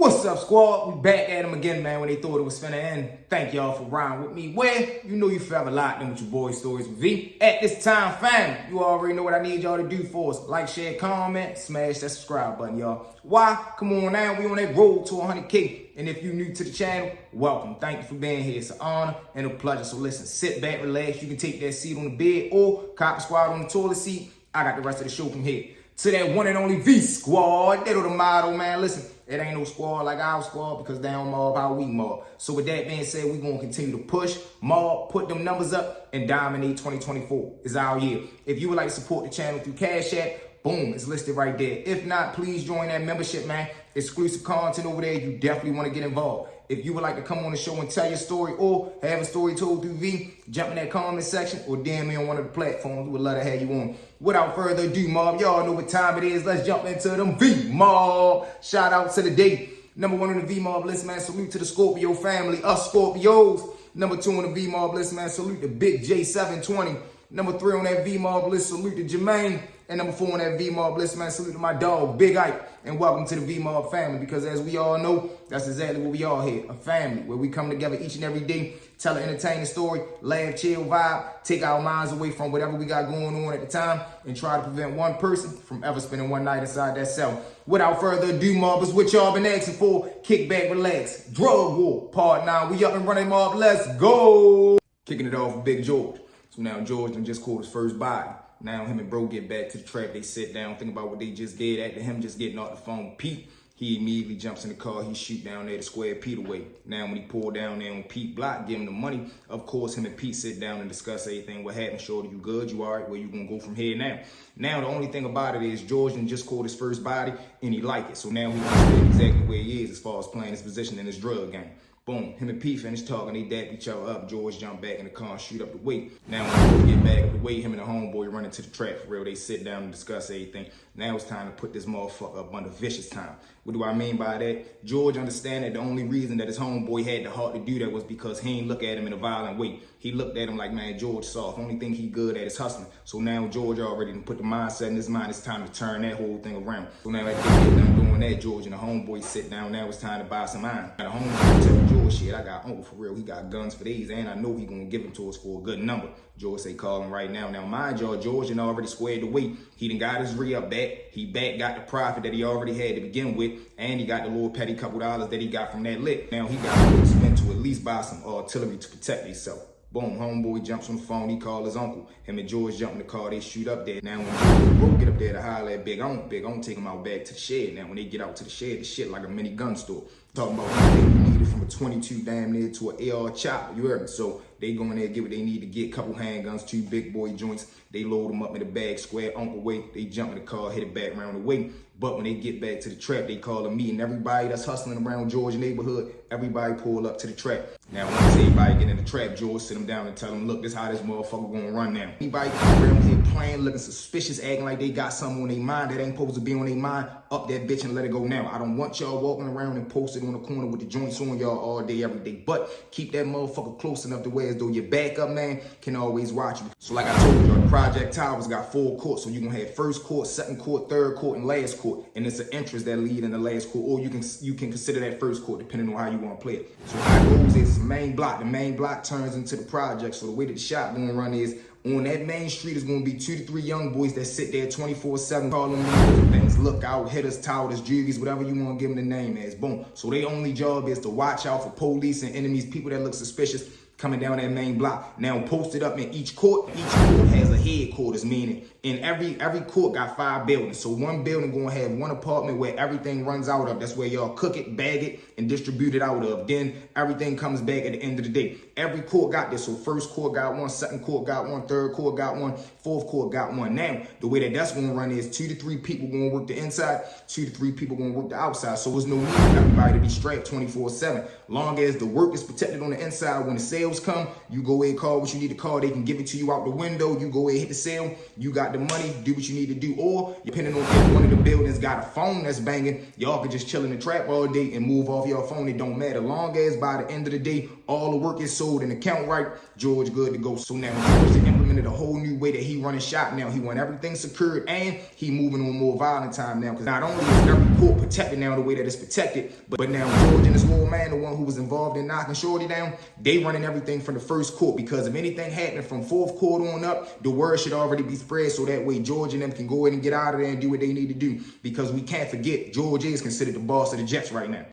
What's up, squad? We back at them again, man, when they thought it was finna end. Thank y'all for riding with me. Where? You know you forever locked in with your boy Stories with V. At this time, fam, you already know what I need y'all to do for us. Like, share, comment, smash that subscribe button, y'all. Why? Come on now, we on that road to 100K. And if you're new to the channel, welcome. Thank you for being here. It's an honor and a pleasure. So listen, sit back, relax. You can take that seat on the bed or cop squad on the toilet seat. I got the rest of the show from here. To that one and only V squad. That the motto, man. Listen, it ain't no squad like our squad because they don't mob how we mob. So with that being said, we gonna continue to push, mob, put them numbers up, and dominate 2024. It's our year. If you would like to support the channel through Cash App, boom, it's listed right there. If not, please join that membership, man. Exclusive content over there. You definitely want to get involved. If you would like to come on the show and tell your story or have a story told through V, jump in that comment section or DM me on one of the platforms. We would love to have you on. Without further ado, mob, y'all know what time it is. Let's jump into them Vmob. Shout out to the day. Number one on the Vmob list, man. Salute to the Scorpio family, us Scorpios. Number two on the Vmob list, man. Salute to Big J720. Number three on that Vmob list, salute to Jermaine. And number four on that Vmob list, man, salute to my dog, Big Ike. And welcome to the Vmob family, because as we all know, that's exactly what we are here, a family, where we come together each and every day, tell an entertaining story, laugh, chill, vibe, take our minds away from whatever we got going on at the time, and try to prevent one person from ever spending one night inside that cell. Without further ado, mobbers, what y'all been asking for, kick back, relax, Drug War Part 9, we up and running, mob, let's go! Kicking it off with Big George. So now George done just caught his first body. Now him and bro get back to the track. They sit down, think about what they just did. After him just getting off the phone, Pete, he immediately jumps in the car. He shoot down there to square Pete away. Now when he pulled down there on Pete block, give him the money. Of course, him and Pete sit down and discuss everything. What happened? Shorty, you good? You all right? Where you gonna go from here now? Now the only thing about it is George done just caught his first body and he like it. So now he understands exactly where he is as far as playing his position in this drug game. Boom, him and Pete finished talking, they dapped each other up. George jumped back in the car and shoot up the weight. Now when they get back up the weight, him and the homeboy run into the track for real. They sit down and discuss everything. Now it's time to put this motherfucker up under vicious time. What do I mean by that? George understand that the only reason that his homeboy had the heart to do that was because he ain't look at him in a violent way. He looked at him like, man, George soft. Only thing he good at is hustling. So now George already put the mindset in his mind. It's time to turn that whole thing around. So now after they get done doing that, George and the homeboy sit down. Now it's time to buy some iron. Now the homeboy tell George, shit, I got uncle for real. He got guns for these, and I know he gonna give them to us for a good number. George say, call him right now. Now, mind y'all, George done already squared the weight. He done got his re-up back. He back got the profit that he already had to begin with, and he got the little petty couple dollars that he got from that lick. Now he got to spend to at least buy some artillery to protect himself. Boom, homeboy jumps on the phone, he called his uncle. Him and George jump in the car, they shoot up there. Now when bro get up there to holler at Big On take him out back to the shed. Now when they get out to the shed, the shit like a mini gun store. Talking about what they needed from a 22 damn near to an AR chopper, you heard me? So they go in there, get what they need to get, couple handguns, 2 big boy joints. They load them up in the bag, square uncle way. They jump in the car, hit it back around the way. But when they get back to the trap, they call a meeting. Everybody that's hustling around George neighborhood, everybody pull up to the trap. Now once everybody get in the trap, George sit them down and tell them, look, this how this motherfucker gonna run now. Anybody come around here playing, looking suspicious, acting like they got something on their mind that ain't supposed to be on their mind, up that bitch and let it go now. I don't want y'all walking around and posted on the corner with the joints on y'all all day, every day. But keep that motherfucker close enough to where as though your backup man can always watch you. So like I told y'all, the Project Towers got 4 courts. So you gonna have first court, second court, third court, and last court. And it's an entrance that lead in the last court, or you can consider that first court depending on how you want to play it. So how it goes is the main block. The main block turns into the project. So the way that the shot gonna run is on that main street is gonna be 2 to 3 young boys that sit there 24/7 calling me different things. Lookout, hitters, towers, juggies, whatever you want to give them the name as. Boom. So their only job is to watch out for police and enemies, people that look suspicious coming down that main block. Now posted up in each court has a headquarters, meaning in every court got 5 buildings. So one building gonna have one apartment where everything runs out of. That's where y'all cook it, bag it, and distribute it out of. Then everything comes back at the end of the day. Every court got this. So first court got one, second court got one, third court got one, fourth court got one. Now the way that that's gonna run is 2 to 3 people gonna work the inside, 2 to 3 people gonna work the outside. So there's no need for everybody to be strapped 24/7. Long as the work is protected on the inside, when the sales come, you go ahead, call what you need to call. They can give it to you out the window. You go ahead, hit the sale. You got the money, do what you need to do. Or depending on if one of the buildings got a phone that's banging, y'all can just chill in the trap all day and move off your phone. It don't matter. Long as by the end of the day, all the work is sold and account right, George good to go. So now George to implement implemented a whole new way that he running shop now. He want everything secured, and he moving on more violent time now. Because not only is every court protected now the way that it's protected, but now George and his little man, the one who was involved in knocking Shorty down, they running everything from the first court. Because if anything happening from fourth court on up, the word should already be spread, so that way George and them can go in and get out of there and do what they need to do. Because we can't forget, George is considered the boss of the Jets right now.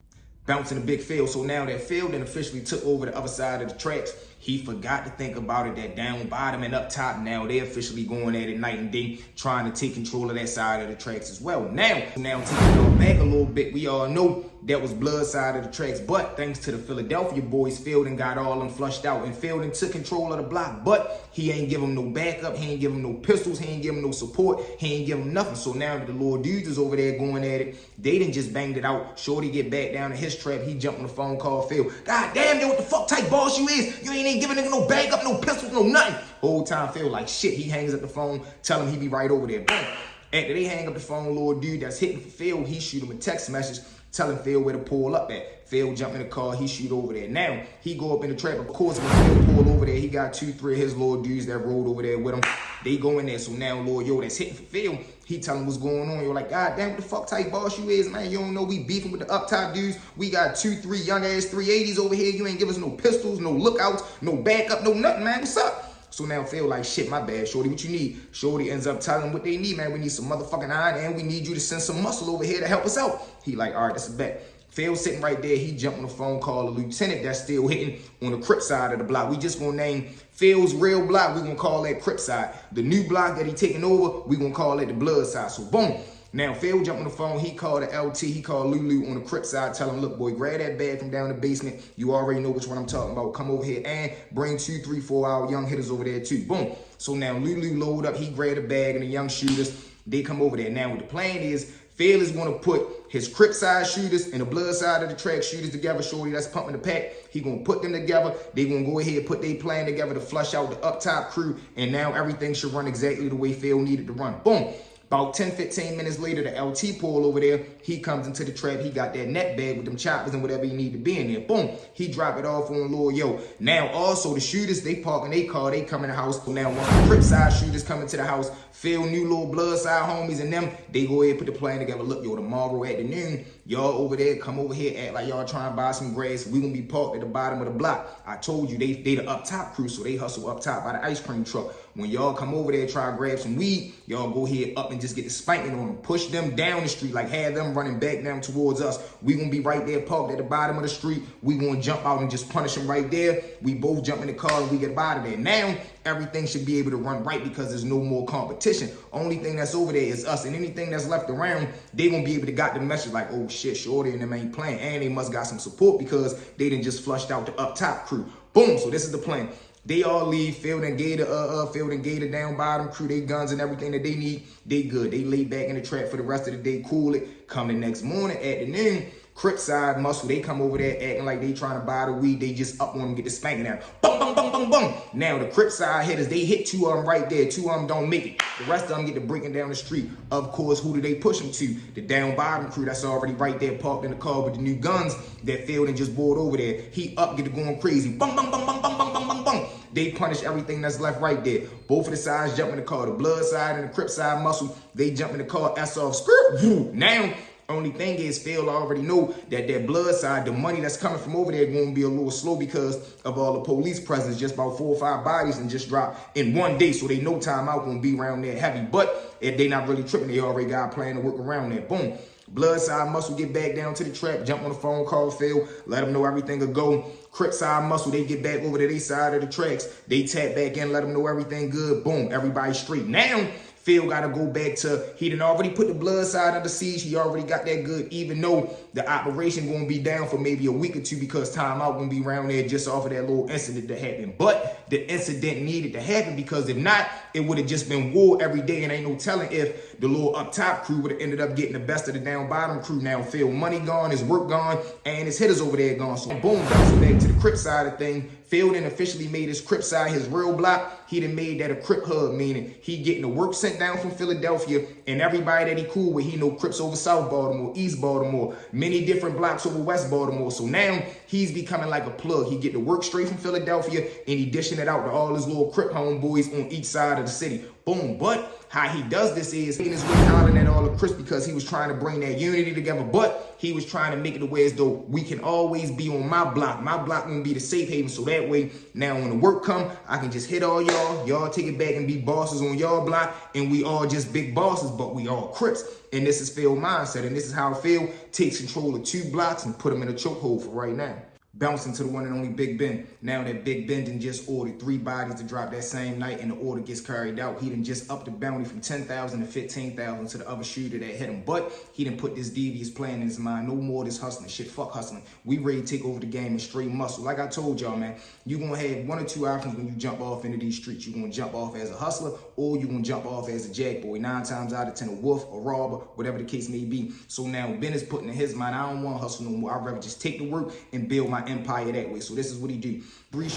Bouncing a big field. So now that field then officially took over the other side of the tracks. He forgot to think about it, that down bottom and up top, now they officially going at it night and day, trying to take control of that side of the tracks as well. Now taking it all back a little bit, we all know that was blood side of the tracks, but thanks to the Philadelphia boys, Fielding got all them flushed out, and Fielding took control of the block, but he ain't give him no backup, he ain't give him no pistols, he ain't give him no support, he ain't give him nothing. So now that the little dudes is over there going at it, they done just banged it out. Shorty get back down to his trap, he jumped on the phone, call Phil. God damn, yo, what the fuck type boss you is? You ain't giving nigga no backup, no pistols, no nothing. Whole time Phil like shit, he hangs up the phone, tell him he be right over there. Boom. After they hang up the phone, little dude that's hitting for Phil, he shoot him a text message telling Phil where to pull up at. Phil jump in the car, he shoot over there. Now, he go up in the trap. Of course, when Phil pull over there, he got 2-3 of his little dudes that rode over there with him. They go in there. So now, little yo that's hitting for Phil, he tell him what's going on. You're like, God damn, what the fuck type boss you is, man? You don't know we beefing with the up top dudes. We got 2-3 young ass 380s over here. You ain't give us no pistols, no lookouts, no backup, no nothing, man. What's up? So now Phil like, shit, my bad, Shorty, what you need? Shorty ends up telling them what they need, man. We need some motherfucking iron, and we need you to send some muscle over here to help us out. He like, all right, that's a bet. Phil sitting right there, he jumped on the phone, called a lieutenant that's still hitting on the Crip side of the block. We just gonna name Phil's real block, we gonna call that Crip side. The new block that he taking over, we gonna call it the blood side. So boom. Now, Phil jumped on the phone, he called the LT, he called Lulu on the Crip side, tell him, look, boy, grab that bag from down the basement. You already know which one I'm talking about. Come over here and bring 2, 3, 4 our young hitters over there too. Boom. So now Lulu load up, he grab the bag, and the young shooters, they come over there. Now, what the plan is, Phil is going to put his Crip side shooters and the blood side of the track shooters together. Shorty that's pumping the pack, he going to put them together. They going to go ahead and put their plan together to flush out the up top crew. And now everything should run exactly the way Phil needed to run. Boom. About 10-15 minutes later, the LT pull over there. He comes into the trap. He got that net bag with them choppers and whatever he need to be in there. Boom. He drop it off on Lil Yo. Now, also, the shooters, they parking their car. They come in the house. Now, once the Crip side shooters come into the house, Phil, new little blood side homies and them, they go ahead and put the plan together. Look, yo, tomorrow at the noon, y'all over there, come over here, act like y'all trying to buy some grass. We gonna be parked at the bottom of the block. I told you, they the up top crew, so they hustle up top by the ice cream truck. When y'all come over there, try to grab some weed, y'all go ahead up and just get the spanking on them. Push them down the street, like have them running back down towards us. We gonna be right there parked at the bottom of the street. We gonna jump out and just punish them right there. We both jump in the car and we get out of there. Now, everything should be able to run right because there's no more competition. Only thing that's over there is us, and anything that's left around, they gonna be able to got the message like, oh shit, Shorty and them ain't playing, and they must got some support because they done just flushed out the up top crew. Boom, so this is the plan. They all leave, Field and Gator down bottom crew, they guns and everything that they need, they good. They lay back in the trap for the rest of the day, cool it. Come the next morning at the noon, Crip side muscle, they come over there acting like they trying to buy the weed. They just up on them, get the spanking down. Bum, bum, bum, bum, bum. Now the Crip side hitters, they hit 2 of them right there. 2 of them don't make it. The rest of them get to breaking down the street. Of course, who do they push them to? The down bottom crew that's already right there parked in the car with the new guns that Field and just bored over there. He up, get to going crazy. Bum, bum, bum, bum, bum, bum, bum, bum, bum. They punish everything that's left right there. Both of the sides jump in the car. The blood side and the Crip side muscle, they jump in the car, ass off, skirt. Now, only thing is, Phil already know that blood side, the money that's coming from over there going to be a little slow because of all the police presence. Just about 4 or 5 bodies and just dropped in one day. So they know time out going to be around there heavy. But if they not really tripping, they already got a plan to work around that. Boom. Blood side muscle get back down to the trap, jump on the phone, call Phil, let them know everything will go. Crip side muscle, they get back over to their side of the tracks. They tap back in, let them know everything good. Boom, everybody straight. Now, Phil got to go back to, he done already put the blood side under siege. He already got that good, even though the operation going to be down for maybe a week or 2 because timeout going to be around there just off of that little incident that happened. But the incident needed to happen because if not, it would have just been war every day and ain't no telling if the little up top crew would have ended up getting the best of the down bottom crew. Now Phil money gone, his work gone, and his hitters over there gone. So boom, bouncing back to the Crip side of thing. Phil then officially made his Crip side his real block. he done made that a Crip hub, meaning he getting the work sent down from Philadelphia, and everybody that he cool with, he know Crips over South Baltimore, East Baltimore, many different blocks over West Baltimore. So now he's becoming like a plug. He get the work straight from Philadelphia, and he dishing it out to all his little Crip homeboys on each side of the city. Boom. But how he does this is in his way hollering at all the Crips because he was trying to bring that unity together, but he was trying to make it a way as though we can always be on my block. My block gonna be the safe haven, so that way now when the work come, I can just hit all y'all take it back and be bosses on y'all block, and we all just big bosses, but we all Crips. And this is Phil mindset, and this is how Phil takes control of 2 blocks and put them in a chokehold for right now. Bouncing to the one and only Big Ben. Now that Big Ben done just ordered 3 bodies to drop that same night and the order gets carried out, he done just upped the bounty from 10,000 to 15,000 to the other shooter that hit him. But he done put this devious plan in his mind. No more this hustling shit. Fuck hustling. We ready to take over the game and straight muscle. Like I told y'all, man, you gonna have 1 or 2 options when you jump off into these streets. You gonna jump off as a hustler, or you gonna jump off as a jack boy. 9 times out of 10, a wolf, a robber, whatever the case may be. So now Ben is putting in his mind, I don't want to hustle no more. I'd rather just take the work and build my empire that way. So this is what he do. 3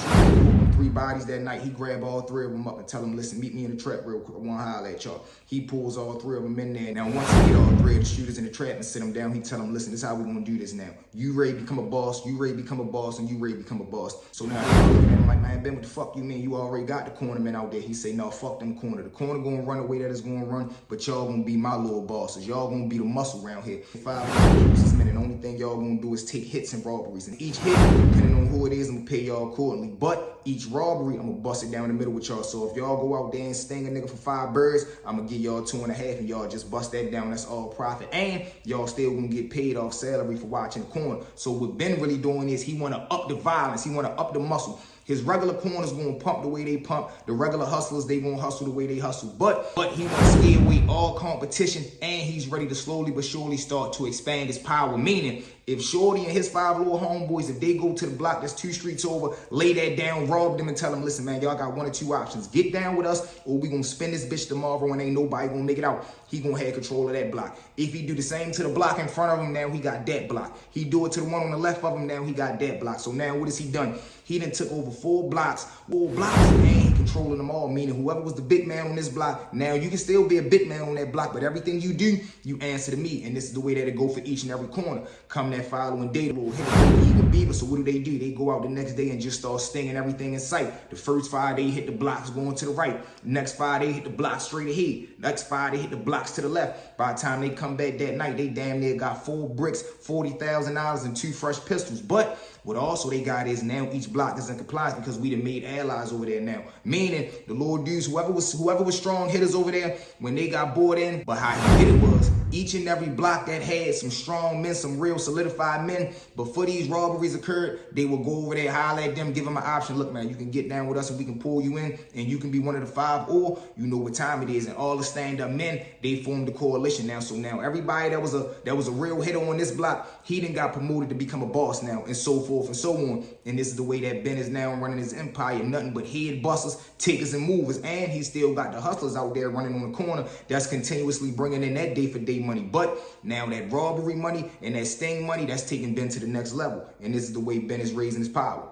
bodies that night. He grab all 3 of them up and tell them, listen, meet me in the trap real quick. I want to holler at y'all. He pulls all 3 of them in there. Now, once he get all 3 of the shooters in the trap and sit them down, he tell them, listen, this is how we going to do this now. You ready to become a boss, you ready to become a boss, and you ready to become a boss. So now they all looking at him like, man, Ben, what the fuck you mean? You already got the corner men out there. He say, no, fuck them corner. The corner going to run the way that it's going to run, but y'all going to be my little bosses. Y'all going to be the muscle around here. 5 this minute, the only thing y'all going to do is take hits and robberies. And each hit, depending on who it is, I'm going to pay y'all accordingly. But each robbery, I'm gonna bust it down the middle with y'all. So if y'all go out there and sting a nigga for 5 birds, I'm gonna give y'all 2.5, and y'all just bust that down. That's all profit. And y'all still gonna get paid off salary for watching the corner. So what Ben really doing is he wanna up the violence, he wanna up the muscle. His regular corners gonna pump the way they pump. The regular hustlers, they gonna hustle the way they hustle. But he wanna scare away all competition, and he's ready to slowly but surely start to expand his power. Meaning, if Shorty and his 5 little homeboys, if they go to the block that's 2 streets over, lay that down, rob them, and tell them, listen, man, y'all got 1 or 2 options. Get down with us, or we gonna spin this bitch tomorrow and ain't nobody gonna make it out. He gonna have control of that block. If he do the same to the block in front of him, now he got that block. He do it to the one on the left of him, now he got that block. So now what has he done? He done took over 4 blocks, and he controlling them all, meaning whoever was the big man on this block, now you can still be a big man on that block, but everything you do, you answer to me. And this is the way that it go for each and every corner. Come that following day, the little hit Beaver. So what do? They go out the next day and just start stinging everything in sight. The first 5, they hit the blocks going to the right. Next 5, they hit the blocks straight ahead. Next 5, they hit the blocks to the left. By the time they come back that night, they damn near got 4 bricks, $40,000, and 2 fresh pistols. But what also they got is now each block is in compliance because we done made allies over there now. Meaning the little dudes, whoever was strong hitters over there, when they got bought in, but how he did it was each and every block that had some strong men, some real solidified men, before these robberies occurred, they would go over there, holler at them, give them an option. Look, man, you can get down with us and we can pull you in, and you can be one of the 5, or you know what time it is. And all the stand-up men, they formed a coalition now. So now everybody that was a real hitter on this block, he done got promoted to become a boss now, and so forth and so on. And this is the way that Ben is now running his empire. Nothing but head busters, takers, and movers. And he still got the hustlers out there running on the corner that's continuously bringing in that day-for-day money. But now that robbery money and that sting money, that's taking Ben to the next level. And this is the way Ben is raising his power.